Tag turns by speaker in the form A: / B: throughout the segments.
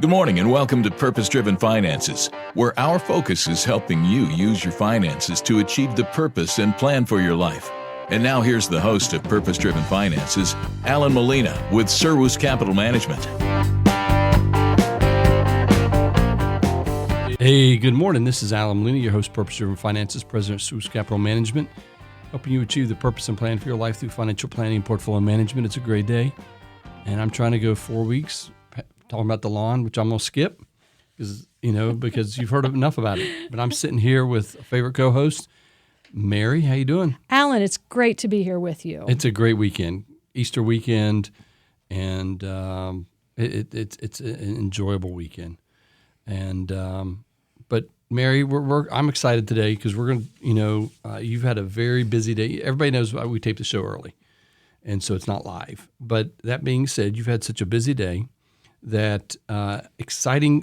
A: Good morning and welcome to Purpose-Driven Finances, where our focus is helping you use your finances to achieve the purpose and plan for your life. And now here's the host of Purpose-Driven Finances, Alan Molina with Serwus Capital Management.
B: Hey, good morning. This is Alan Molina, your host, Purpose-Driven Finances, President of Serwus Capital Management, helping you achieve the purpose and plan for your life through financial planning and portfolio management. It's a great day, and I'm trying to go 4 weeks talking about the lawn, which I'm going to skip because you've heard enough about it. But I'm sitting here with a favorite co-host, Mary. How you doing?
C: Alan, it's great to be here with you.
B: It's a great weekend, Easter weekend, and it's an enjoyable weekend. And but Mary, I'm excited today because we're going to, you've had a very busy day. Everybody knows why we tape the show early, and so it's not live. But that being said, you've had such a busy day that exciting.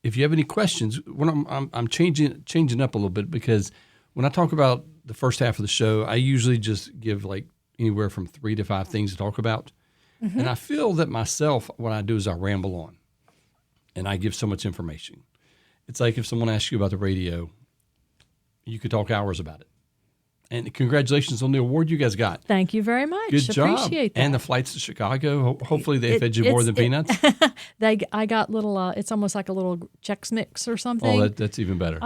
B: If you have any questions, when I'm changing up a little bit, because when I talk about the first half of the show, I usually just give like anywhere from 3 to 5 things to talk about. Mm-hmm. And I feel that myself, what I do is I ramble on and I give so much information. It's like if someone asks you about the radio, you could talk hours about it. And congratulations on the award you guys got.
C: Thank you very much.
B: Good job.
C: Appreciate that.
B: And the flights to Chicago. Hopefully they fed you more than peanuts.
C: I got little. It's almost like a little Chex Mix or something.
B: Oh, that's even better.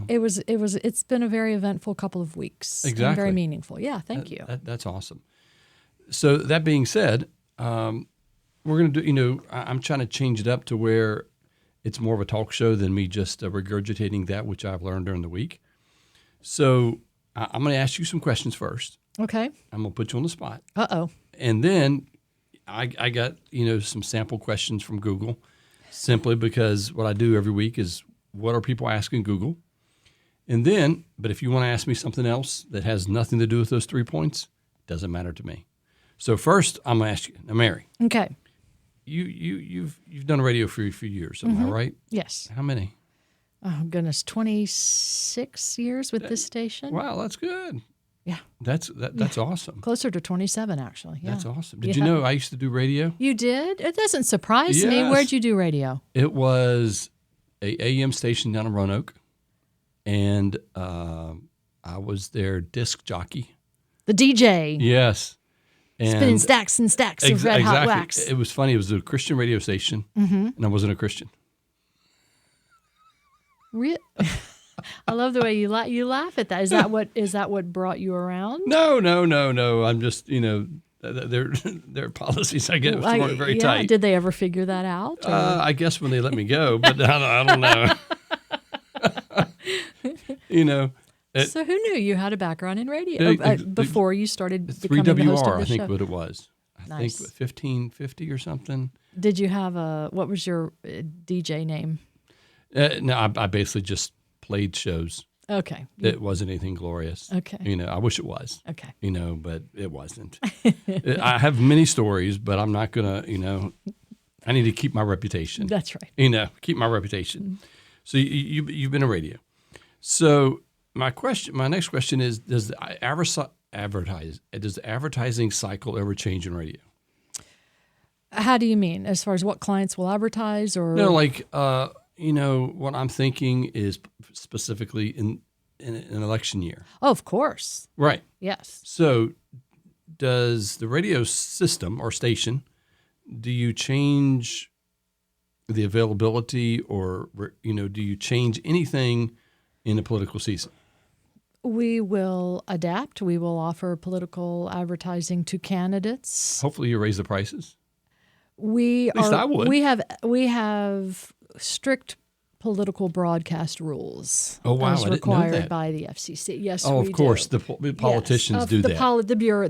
C: It's been a very eventful couple of weeks.
B: Exactly.
C: And very meaningful. Yeah. Thank you.
B: That's awesome. So that being said, we're going to do. I'm trying to change it up to where it's more of a talk show than me just regurgitating that which I've learned during the week. So I'm going to ask you some questions first.
C: Okay.
B: I'm going to put you on the spot.
C: Uh-oh.
B: And then I got, some sample questions from Google, simply because what I do every week is what are people asking Google? And then, but if you want to ask me something else that has nothing to do with those 3 points, it doesn't matter to me. So first, I'm going to ask you. Now, Mary.
C: Okay.
B: You've done radio for a few years, am I right?
C: Yes.
B: How many?
C: Oh, goodness, 26 years with this station.
B: Wow, that's good.
C: Yeah.
B: That's awesome.
C: Closer to 27, actually. Yeah.
B: That's awesome. Did you know I used to do radio?
C: You did? It doesn't surprise me.
B: Yes.
C: Where'd you do radio?
B: It was a AM station down in Roanoke, and I was their disc jockey.
C: The DJ.
B: Yes. And
C: spinning stacks and stacks of red hot wax.
B: It was funny. It was a Christian radio station, and I wasn't a Christian.
C: I love the way you laugh at that. Is that what brought you around?
B: No. I'm just their policies, I guess, were very tight.
C: Did they ever figure that out?
B: I guess when they let me go, but I don't know.
C: So who knew you had a background in radio before you started becoming
B: 3WR,
C: the host of the
B: I think
C: show?
B: what it was. I think 1550 or something.
C: Did you have what was your DJ name?
B: No, I basically just played shows.
C: Okay.
B: It wasn't anything glorious.
C: Okay.
B: I wish it was.
C: Okay.
B: But it wasn't. I have many stories, but I'm not going to, I need to keep my reputation.
C: That's right.
B: Keep my reputation. Mm-hmm. So you've been in radio. So my next question is, does the advertising cycle ever change in radio?
C: How do you mean? As far as what clients will advertise or?
B: No, what I'm thinking is specifically in an election year.
C: Oh, of course.
B: Right.
C: Yes.
B: So does the radio system or station, do you change the availability or, do you change anything in the political season?
C: We will adapt. We will offer political advertising to candidates.
B: Hopefully you raise the prices.
C: At least
B: I would.
C: We have strict political broadcast rules.
B: Oh wow!
C: As required by the FCC. Yes, we do.
B: Of course, the politicians do that.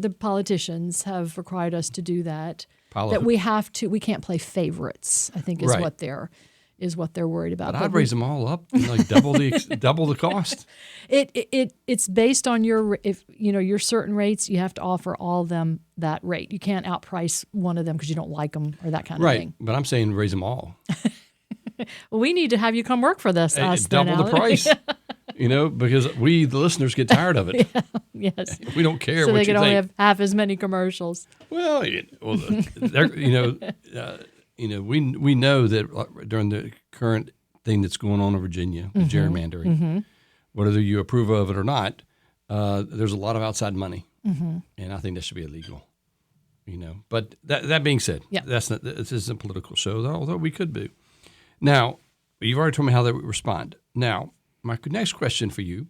C: The politicians have required us to do that. That we have to. We can't play favorites, I think, is what they're worried about.
B: But I'd raise them all up, double the cost.
C: It's based on your certain rates. You have to offer all of them that rate. You can't outprice one of them because you don't like them or that kind of thing.
B: But I'm saying raise them all.
C: Well, we need to have you come work for this.
B: Double the price. Because we, the listeners, get tired of it.
C: Yeah, yes.
B: We don't care
C: so
B: what you think. So
C: they can only have half as many commercials.
B: Well, we know that during the current thing that's going on in Virginia, with gerrymandering, whether you approve of it or not, there's a lot of outside money, and I think that should be illegal. But that being said, this isn't a political show, although we could be. Now, you've already told me how they would respond. Now, my next question for you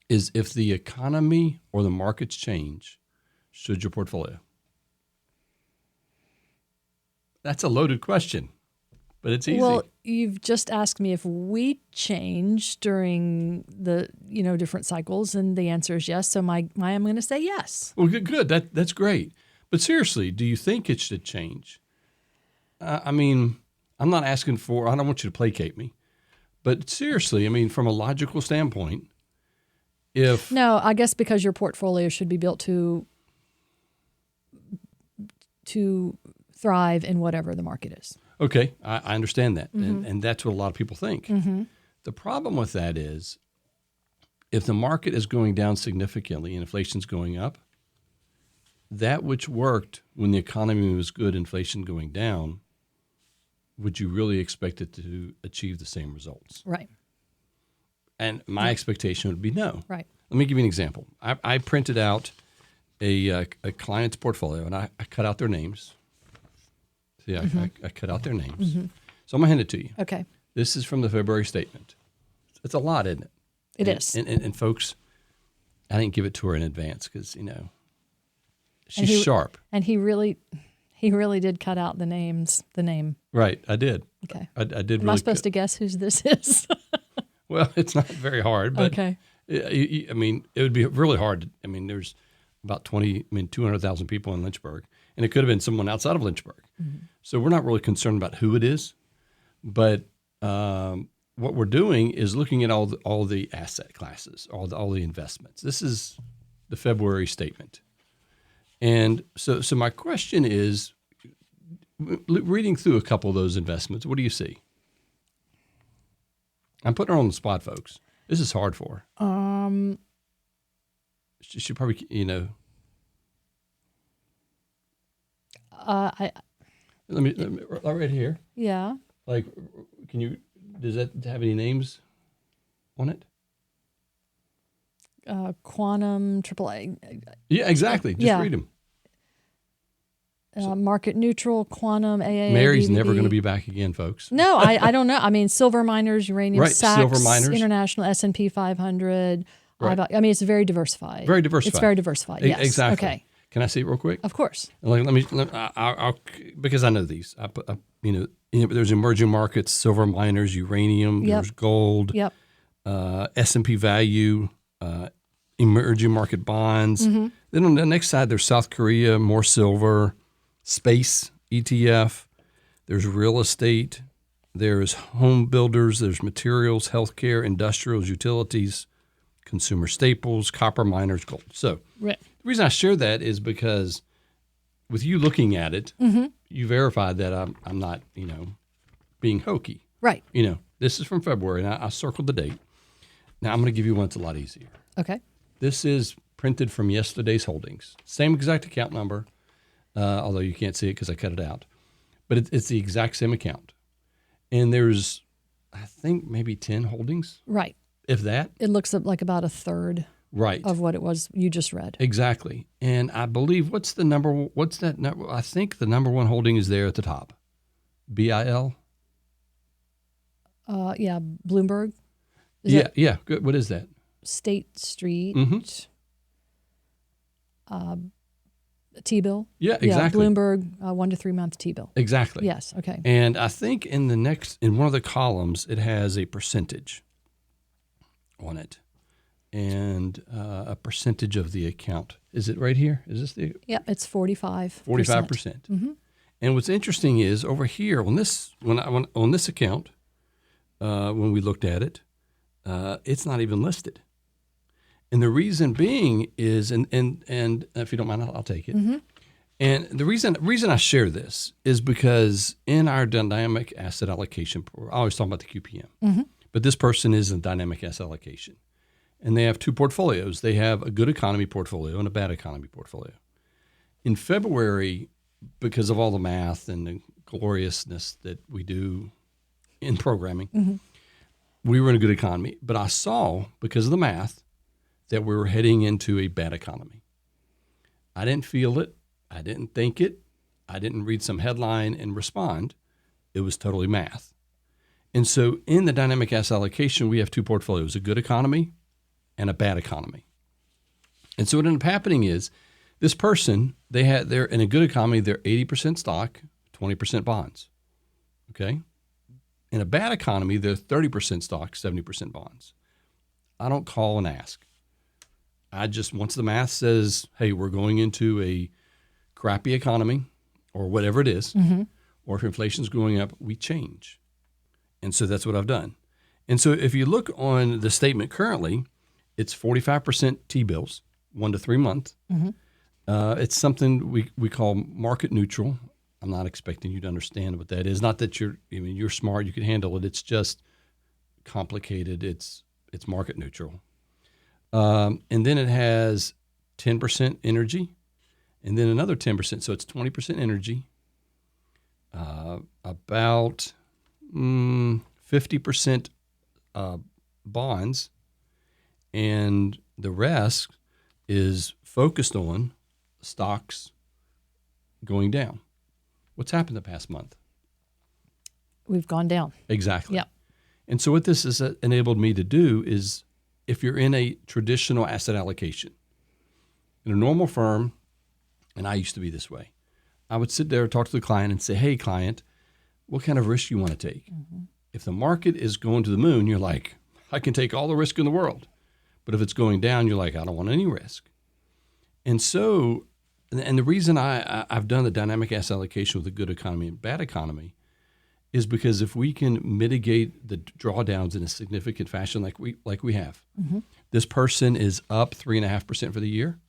B: is, if the economy or the markets change, should your portfolio? That's a loaded question, but it's easy.
C: Well, you've just asked me if we change during the different cycles, and the answer is yes. So I'm going to say yes.
B: Well, good. That's great. But seriously, do you think it should change? I mean, I'm not asking for. I don't want you to placate me, but seriously, I mean, from a logical standpoint,
C: no, I guess because your portfolio should be built to thrive in whatever the market is.
B: Okay, I understand that, and that's what a lot of people think. The problem with that is, if the market is going down significantly and inflation's going up, that which worked when the economy was good, inflation going down, would you really expect it to achieve the same results?
C: Right.
B: And my expectation would be no.
C: Right.
B: Let me give you an example. I printed out a client's portfolio, and I cut out their names. See, I cut out their names. So I'm going to hand it to you.
C: Okay.
B: This is from the February statement. It's a lot, isn't it?
C: It is.
B: And folks, I didn't give it to her in advance because, she's sharp.
C: And he really did cut out the name.
B: Right, I did.
C: Okay.
B: I did.
C: Am I supposed to guess whose this is?
B: Well, it's not very hard, but
C: okay.
B: I mean, it would be really hard. There's about 200,000 people in Lynchburg, and it could have been someone outside of Lynchburg. So we're not really concerned about who it is, but what we're doing is looking at all the asset classes, all the investments. This is the February statement. And so my question is, reading through a couple of those investments, what do you see? I'm putting her on the spot, folks. This is hard for her. She should probably, Let me right here.
C: Yeah.
B: Like, does that have any names on it?
C: Quantum, AAA.
B: Yeah, exactly. Just read them.
C: Market neutral, quantum, AAA.
B: Mary's
C: BBB.
B: never going to be back again, folks.
C: No, I don't know. Silver miners, uranium,
B: right,
C: Sachs,
B: silver miners.
C: International, S&P 500.
B: Right.
C: It's very diversified.
B: Very diversified.
C: It's very diversified, yes.
B: Exactly.
C: Okay.
B: Can I see it real quick?
C: Of course.
B: I'll because I know these. There's emerging markets, silver miners, uranium, there's gold, S&P value, emerging market bonds. Then on the next side, there's South Korea, more silver, space, ETF. There's real estate. There's home builders. There's materials, healthcare, industrials, utilities, consumer staples, copper miners, gold. So the reason I share that is because with you looking at it, you verified that I'm not, being hokey.
C: Right.
B: This is from February, and I circled the date. Now I'm going to give you one that's a lot easier.
C: Okay.
B: This is printed from yesterday's holdings. Same exact account number, although you can't see it because I cut it out. But it's the exact same account. And there's, I think, maybe 10 holdings.
C: Right.
B: If that.
C: It looks like about a third of what it was you just read.
B: Exactly. And I believe, what's that number? I think the number one holding is there at the top. BIL?
C: Bloomberg.
B: Yeah. Good. What is that?
C: State Street. T-bill.
B: Yeah, exactly.
C: Yeah, Bloomberg 1 to 3 month T-bill.
B: Exactly.
C: Yes. Okay.
B: And I think in one of the columns, it has a percentage on it, and a percentage of the account. Is it right here? Is this the?
C: Yeah, it's 45%.
B: 45%. And what's interesting is over here on this on this account, when we looked at it, it's not even listed. And the reason being is, and if you don't mind, I'll take it. And the reason I share this is because in our dynamic asset allocation, I always talk about the QPM, but this person is in dynamic asset allocation. And they have two portfolios. They have a good economy portfolio and a bad economy portfolio. In February, because of all the math and the gloriousness that we do in programming, we were in a good economy. But I saw, because of the math, that we were heading into a bad economy. I didn't feel it. I didn't think it. I didn't read some headline and respond. It was totally math. And so in the dynamic asset allocation, we have two portfolios, a good economy and a bad economy. And so what ended up happening is this person, they're in a good economy, they're 80% stock, 20% bonds. Okay? In a bad economy, they're 30% stock, 70% bonds. I don't call and ask. I just, once the math says, hey, we're going into a crappy economy or whatever it is, or if inflation's going up, we change. And so that's what I've done. And so if you look on the statement currently, it's 45% T-bills, 1 to 3 month. It's something we call market neutral. I'm not expecting you to understand what that is. Not that you're smart, you can handle it. It's just complicated. It's market neutral. And then it has 10% energy, and then another 10%. So it's 20% energy, about 50% bonds, and the rest is focused on stocks going down. What's happened the past month?
C: We've gone down.
B: Exactly.
C: Yep.
B: And so what this has enabled me to do is, if you're in a traditional asset allocation, in a normal firm, and I used to be this way, I would sit there and talk to the client and say, hey, client, what kind of risk you want to take? If the market is going to the moon, you're like, I can take all the risk in the world. But if it's going down, you're like, I don't want any risk. And so, and the reason I've done the dynamic asset allocation with a good economy and bad economy is because if we can mitigate the drawdowns in a significant fashion like we have, this person is up 3.5% for the year,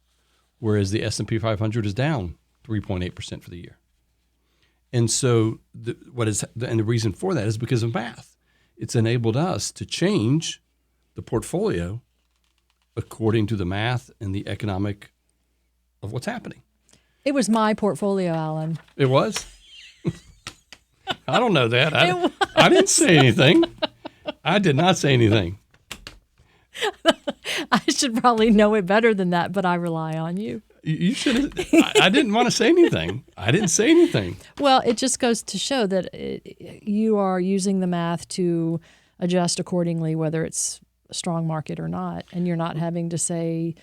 B: whereas the S&P 500 is down 3.8% for the year. And so the reason for that is because of math. It's enabled us to change the portfolio according to the math and the economic of what's happening. It
C: was my portfolio, Alan.
B: It was? I don't know that. I didn't say anything. I did not say anything.
C: I should probably know it better than that, but I rely on you.
B: You should have. I didn't want to say anything. I didn't say anything.
C: Well, it just goes to show that you are using the math to adjust accordingly, whether it's a strong market or not, and you're not having to say,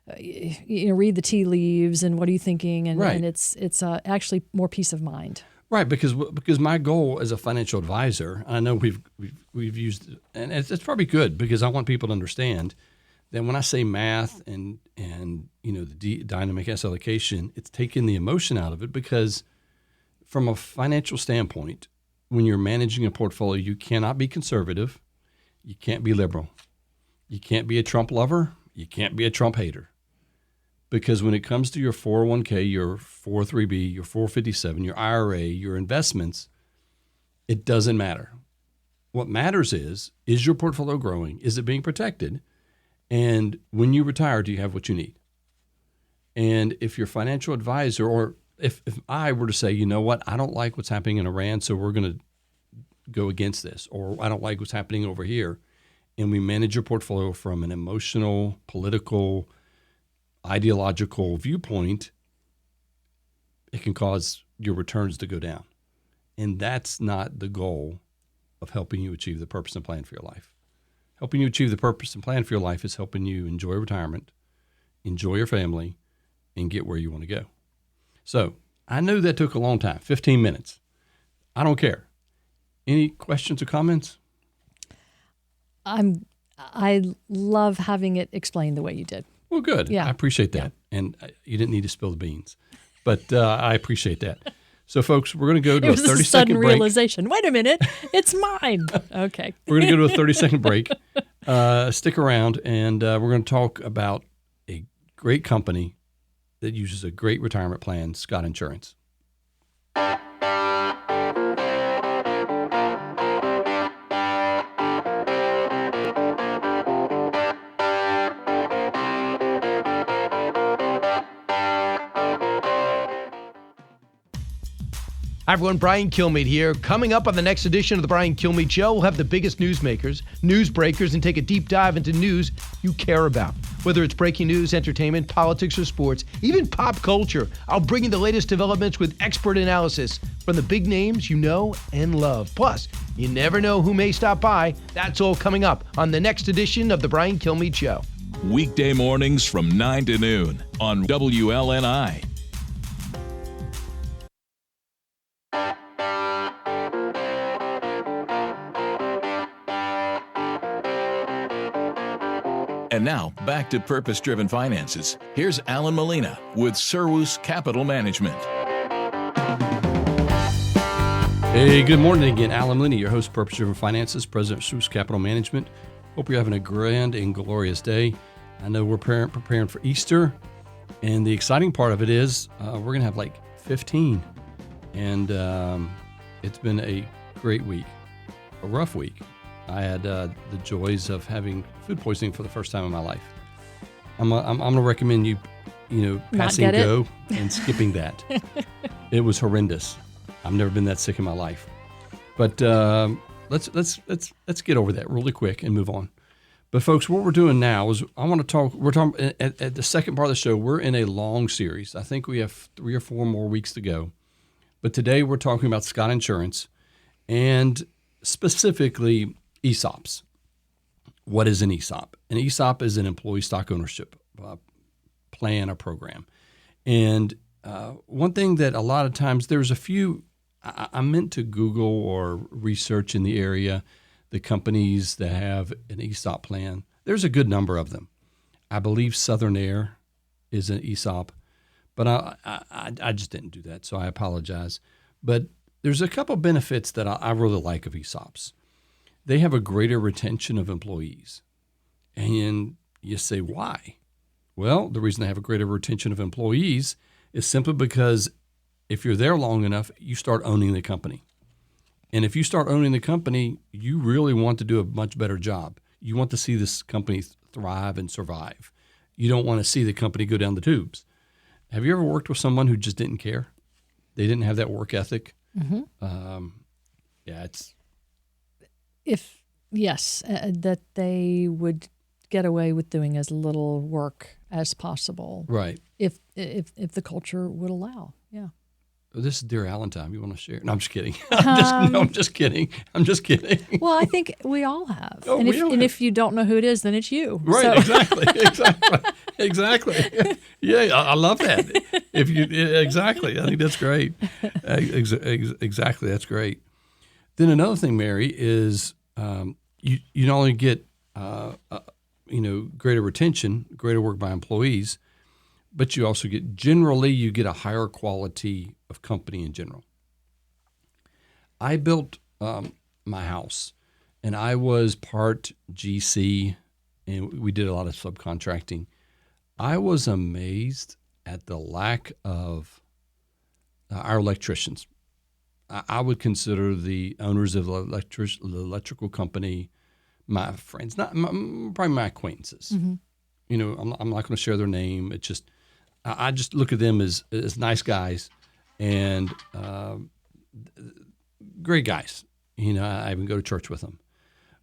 C: read the tea leaves and what are you thinking, and,
B: right.
C: And it's actually more peace of mind.
B: Right, because my goal as a financial advisor, I know we've used, and it's probably good because I want people to understand that when I say math and the dynamic asset allocation, it's taking the emotion out of it, because from a financial standpoint, when you're managing a portfolio, you cannot be conservative, you can't be liberal, you can't be a Trump lover, you can't be a Trump hater. Because when it comes to your 401k, your 403b, your 457, your IRA, your investments, it doesn't matter. What matters is your portfolio growing? Is it being protected? And when you retire, do you have what you need? And if your financial advisor, or if I were to say, you know what, I don't like what's happening in Iran, so we're going to go against this, or I don't like what's happening over here, and we manage your portfolio from an emotional, political, ideological viewpoint, it can cause your returns to go down. And that's not the goal of helping you achieve the purpose and plan for your life. Helping you achieve the purpose and plan for your life is helping you enjoy retirement, enjoy your family, and get where you want to go. So I know that took a long time, 15 minutes. I don't care. Any questions or comments?
C: I love having it explained the way you did.
B: Well, good.
C: Yeah.
B: I appreciate that. Yeah. And you didn't need to spill the beans, but I appreciate that. So, folks, we're going to go to a 30-second break. It was a sudden
C: realization. Wait a minute. It's mine. Okay.
B: We're going to go to a 30-second break. Stick around, and we're going to talk about a great company that uses a great retirement plan, Scott Insurance.
D: Hi everyone, Brian Kilmeade here. Coming up on the next edition of the Brian Kilmeade Show, we'll have the biggest newsmakers, news breakers, and take a deep dive into news you care about. Whether it's breaking news, entertainment, politics, or sports, even pop culture, I'll bring you the latest developments with expert analysis from the big names you know and love. Plus, you never know who may stop by. That's all coming up on the next edition of the Brian Kilmeade Show.
A: Weekday mornings from 9 to noon on WLNI. And now, back to Purpose-Driven Finances. Here's Alan Molina with Serwus Capital Management.
B: Hey, good morning again. Alan Molina, your host, Purpose-Driven Finances, President of Serwus Capital Management. Hope you're having a grand and glorious day. I know we're preparing for Easter, and the exciting part of it is we're going to have like 15. And it's been a great week, a rough week. I had the joys of having food poisoning for the first time in my life. I'm going to recommend you passing go and skipping that. It was horrendous. I've never been that sick in my life. But let's get over that really quick and move on. But folks, what we're doing now is we're talking at the second part of the show. We're in a long series. I think we have 3 or 4 more weeks to go. But today we're talking about Scott Insurance and specifically ESOPs. What is an ESOP? An ESOP is an employee stock ownership plan or program. And one thing that a lot of times there's a few, I meant to Google or research in the area, the companies that have an ESOP plan. There's a good number of them. I believe Southern Air is an ESOP, but I just didn't do that, so I apologize. But there's a couple benefits that I really like of ESOPs. They have a greater retention of employees. And you say, why? Well, the reason they have a greater retention of employees is simply because if you're there long enough, you start owning the company. And if you start owning the company, you really want to do a much better job. You want to see this company thrive and survive. You don't want to see the company go down the tubes. Have you ever worked with someone who just didn't care? They didn't have that work ethic? Mm-hmm.
C: That they would get away with doing as little work as possible,
B: right?
C: If the culture would allow, yeah.
B: This is Dear Alan time. You want to share? No, I'm just kidding. I'm just kidding.
C: Well, I think we all have.
B: Oh,
C: if you don't know who it is, then it's you.
B: Right?
C: So.
B: Exactly. Yeah, I love that. Exactly, I think that's great. Exactly, that's great. Then another thing, Mary, is you not only get greater retention, greater work by employees, but you also get a higher quality of company in general. I built my house, and I was part GC, and we did a lot of subcontracting. I was amazed at the lack of our electricians. I would consider the owners of the electrical company my friends, probably my acquaintances. Mm-hmm. I'm not going to share their name. It's just I just look at them as nice guys and great guys. I even go to church with them,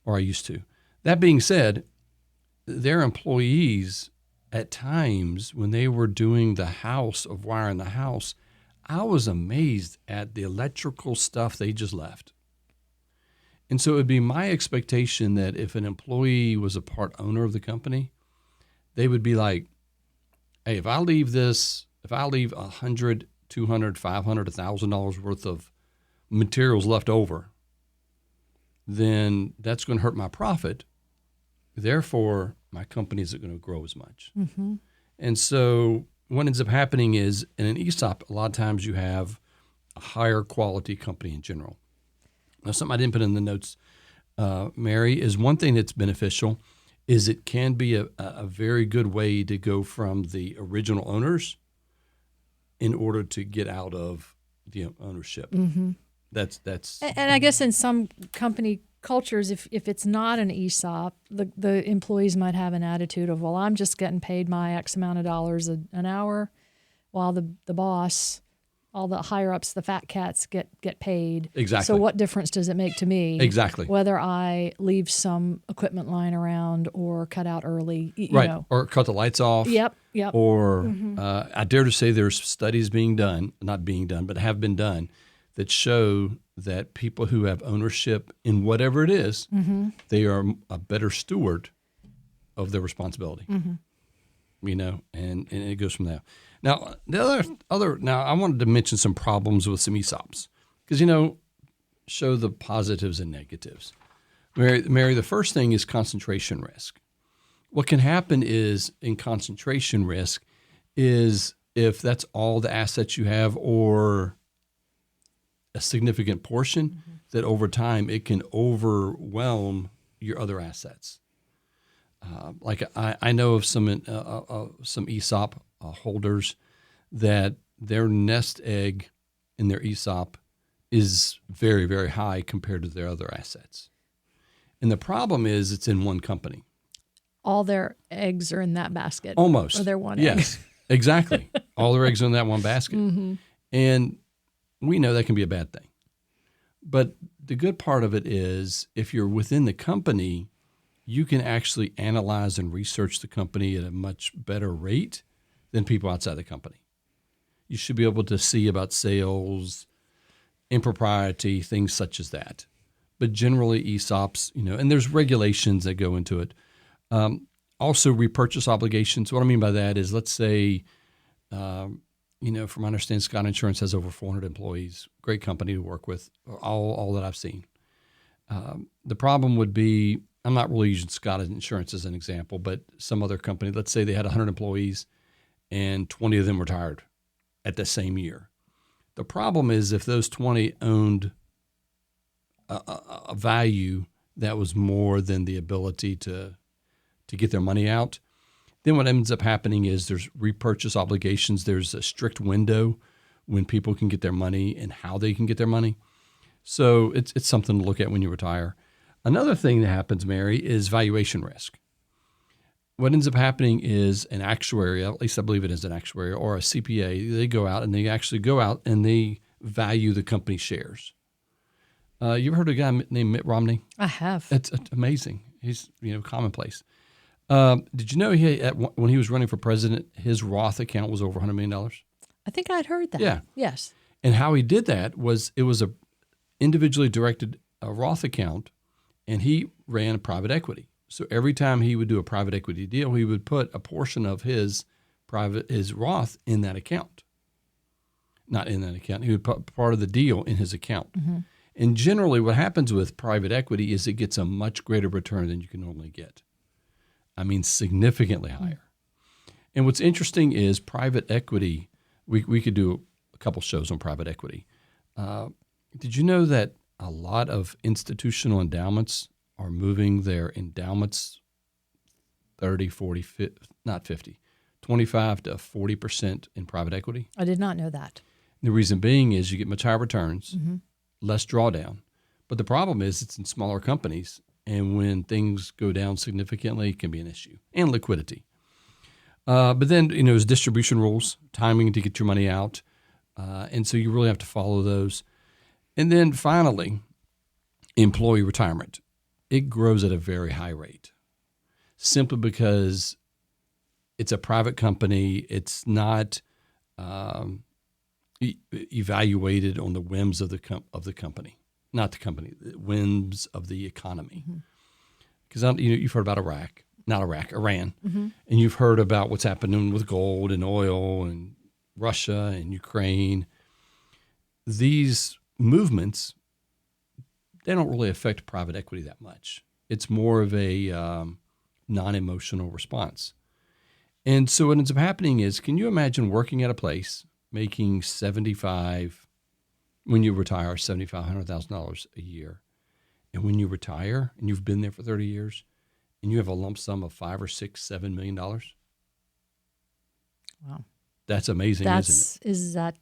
B: or I used to. That being said, their employees at times when they were doing the house, of wiring the house, I was amazed at the electrical stuff they just left. And so it would be my expectation that if an employee was a part owner of the company, they would be like, hey, if I leave $100, $200, $500, $1,000 worth of materials left over, then that's going to hurt my profit. Therefore, my company isn't going to grow as much. Mm-hmm. And so what ends up happening is in an ESOP, a lot of times you have a higher quality company in general. Now, something I didn't put in the notes, Mary, is one thing that's beneficial is it can be a very good way to go from the original owners in order to get out of the ownership. Mm-hmm. That's
C: and I guess in some company cultures, if it's not an ESOP, the employees might have an attitude of, well, I'm just getting paid my X amount of dollars an hour, while the boss all the higher ups, the fat cats get paid.
B: Exactly.
C: So what difference does it make to me?
B: Exactly.
C: Whether I leave some equipment lying around or cut out early, you
B: Right.
C: know.
B: Or cut the lights off.
C: Yep.
B: Or I dare to say there's studies being done, not being done, but have been done, that show that people who have ownership in whatever it is, they are a better steward of their responsibility. You know, and it goes from there. Now, the now I wanted to mention some problems with some ESOPs because, you know, show the positives and negatives. Mary, the first thing is concentration risk. What can happen is in concentration risk is if that's all the assets you have or a significant portion, that over time it can overwhelm your other assets. Like I know of some ESOP holders that their nest egg in their ESOP is very, very high compared to their other assets. And the problem is it's in one company.
C: All their eggs are in that basket.
B: Almost.
C: Or they're one egg.
B: Yes, exactly. All their eggs are in that one basket. And we know that can be a bad thing. But the good part of it is if you're within the company, you can actually analyze and research the company at a much better rate than people outside the company. You should be able to see about sales, impropriety, things such as that. But generally ESOPs, you know, and there's regulations that go into it. Also repurchase obligations. What I mean by that is, let's say, you know, from my understanding, Scott Insurance has over 400 employees, great company to work with, all that I've seen. The problem would be, I'm not really using Scott Insurance as an example, but some other company, let's say they had 100 employees and 20 of them retired at the same year. The problem is if those 20 owned a value that was more than the ability to get their money out, then what ends up happening is there's repurchase obligations. There's a strict window when people can get their money and how they can get their money. So it's something to look at when you retire. Another thing that happens, Mary, is valuation risk. What ends up happening is an actuary, at least I believe it is an actuary or a CPA, they go out and they value the company shares. You ever heard of a guy named Mitt Romney?
C: I have.
B: It's amazing. He's, you know, commonplace. Did you know when he was running for president, his Roth account was over $100 million?
C: I think I'd heard that.
B: Yeah.
C: Yes.
B: And how he did that was it was a individually directed Roth account, and he ran a private equity. So every time he would do a private equity deal, he would put a portion of his Roth in that account. Not in that account. He would put part of the deal in his account. And generally what happens with private equity is it gets a much greater return than you can normally get. I mean, significantly higher. And what's interesting is private equity, we could do a couple shows on private equity. Did you know that a lot of institutional endowments are moving their endowments 30, 40, 50, not 50, 25 to 40% in private equity?
C: I did not know that.
B: The reason being is you get much higher returns, less drawdown. But the problem is it's in smaller companies, and when things go down significantly, it can be an issue, and liquidity. But then, you know, there's distribution rules, timing to get your money out, and so you really have to follow those. And then finally, employee retirement. It grows at a very high rate, simply because it's a private company. It's not evaluated on the whims of the company, not the company, the whims of the economy. Because you've heard about Iran, and you've heard about what's happening with gold and oil and Russia and Ukraine. These movements, they don't really affect private equity that much. It's more of a non-emotional response. And so what ends up happening is, can you imagine working at a place making when you retire, $7,500 a year, and when you retire and you've been there for 30 years, and you have a lump sum of $5 or $6, $7 million? Wow, that's amazing, isn't it?
C: Is that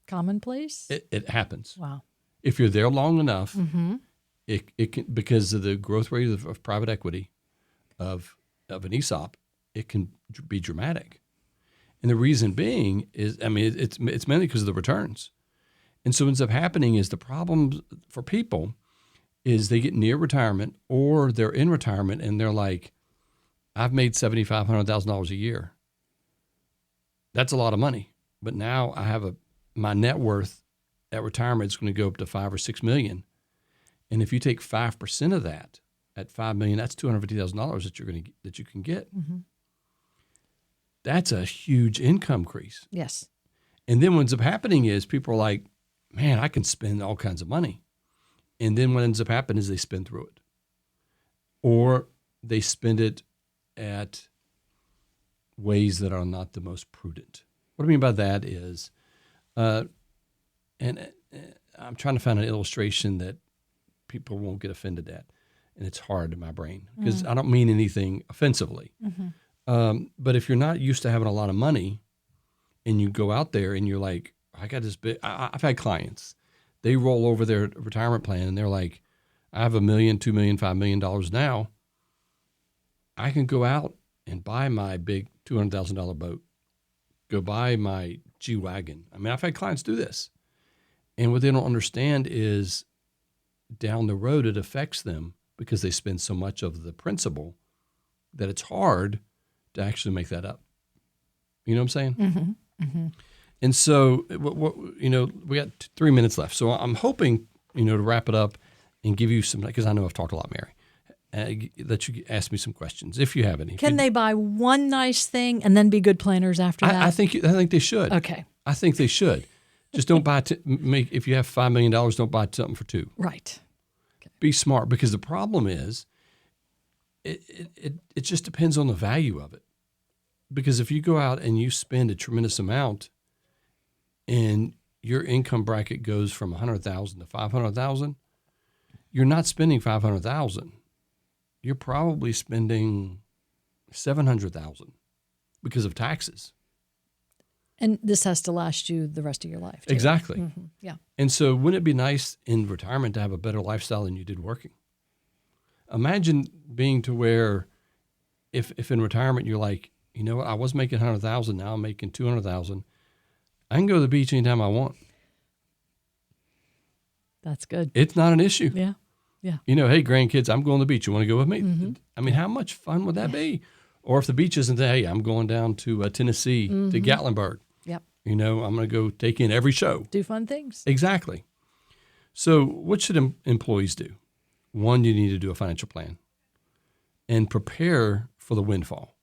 C: commonplace?
B: It happens.
C: Wow.
B: If you're there long enough, it can, because of the growth rate of private equity, of an ESOP, it can be dramatic. And the reason being is, it's mainly because of the returns. And so what ends up happening is the problem for people is they get near retirement or they're in retirement and they're like, I've made $7,500, $100,000 a year. That's a lot of money. But now I have my net worth at retirement is going to go up to $5 or $6 million. And if you take 5% of that at $5 million, that's $250,000 that you can get.
C: Mm-hmm.
B: That's a huge income increase.
C: Yes.
B: And then what ends up happening is people are like, man, I can spend all kinds of money. And then what ends up happening is they spend through it. Or they spend it at ways that are not the most prudent. What I mean by that is, and I'm trying to find an illustration that people won't get offended at. And it's hard in my brain because I don't mean anything offensively.
C: Mm-hmm.
B: But if you're not used to having a lot of money and you go out there and you're like, I got this big, I've had clients, they roll over their retirement plan and they're like, I have $1 million, $2 million, $5 million now. I can go out and buy my big $200,000 boat, go buy my G-Wagon. I mean, I've had clients do this. And what they don't understand is down the road, it affects them because they spend so much of the principal that it's hard to actually make that up. You know what I'm saying?
C: Mm-hmm. Mm-hmm.
B: And so, we got 3 minutes left. So I'm hoping, to wrap it up and give you some, because I know I've talked a lot, Mary, let you ask me some questions if you have any.
C: Can they buy one nice thing and then be good planners after that?
B: I think they should.
C: Okay.
B: I think they should. Just don't buy, if you have $5 million, don't buy something for $2 million.
C: Right. Okay.
B: Be smart, because the problem is it just depends on the value of it. Because if you go out and you spend a tremendous amount and your income bracket goes from $100,000 to $500,000, you're not spending $500,000. You're probably spending $700,000 because of taxes.
C: And this has to last you the rest of your life, too.
B: Exactly.
C: Mm-hmm. Yeah.
B: And so wouldn't it be nice in retirement to have a better lifestyle than you did working? Imagine being to where if in retirement you're like, you know what, I was making $100,000, now I'm making $200,000. I can go to the beach anytime I want.
C: That's good.
B: It's not an issue.
C: Yeah. Yeah.
B: Hey, grandkids, I'm going to the beach. You want to go with me?
C: Mm-hmm.
B: I mean, how much fun would that be? Or if the beach isn't there, hey, I'm going down to Tennessee, to Gatlinburg.
C: Yep.
B: I'm going to go take in every show.
C: Do fun things.
B: Exactly. So what should employees do? One, you need to do a financial plan and prepare for the windfall.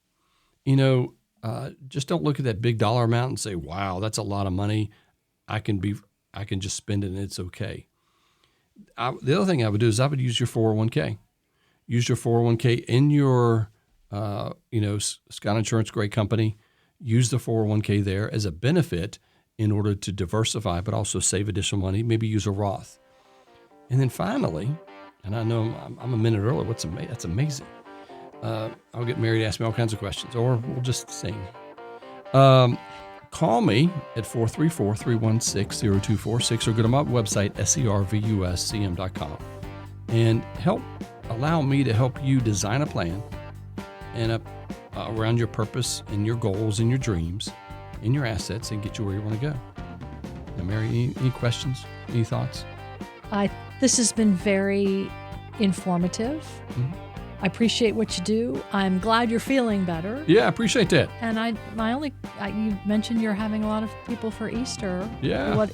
B: Just don't look at that big dollar amount and say, wow, that's a lot of money. I can just spend it and it's okay. The other thing I would do is I would use your 401k. Use your 401k in your, Scott Insurance, great company. Use the 401k there as a benefit in order to diversify, but also save additional money. Maybe use a Roth. And then finally, and I know I'm a minute early. That's amazing. I'll get Mary to ask me all kinds of questions, or we'll just sing. Call me at 434-316-0246 or go to my website, servuscm.com, and allow me to help you design a plan and around your purpose and your goals and your dreams and your assets and get you where you want to go. Now, Mary, any questions? Any thoughts?
C: This has been very informative.
B: Mm-hmm.
C: I appreciate what you do. I'm glad you're feeling better.
B: Yeah, I appreciate that.
C: And you mentioned you're having a lot of people for Easter.
B: Yeah.
C: Are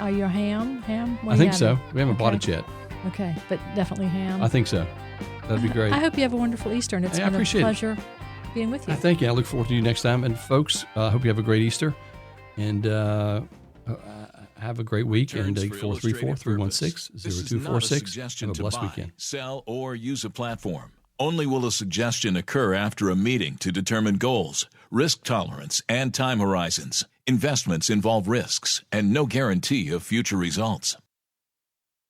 C: you ham?
B: I think so. We haven't bought it yet.
C: Okay, but definitely ham.
B: I think so. That'd be great.
C: I hope you have a wonderful Easter, and it's been a pleasure being with you.
B: Thank you. I look forward to you next time. And folks, I hope you have a great Easter, and have a great week. And 434-316-0246. Have a blessed weekend.
A: Sell, or use a platform. Only will a suggestion occur after a meeting to determine goals, risk tolerance, and time horizons. Investments involve risks and no guarantee of future results.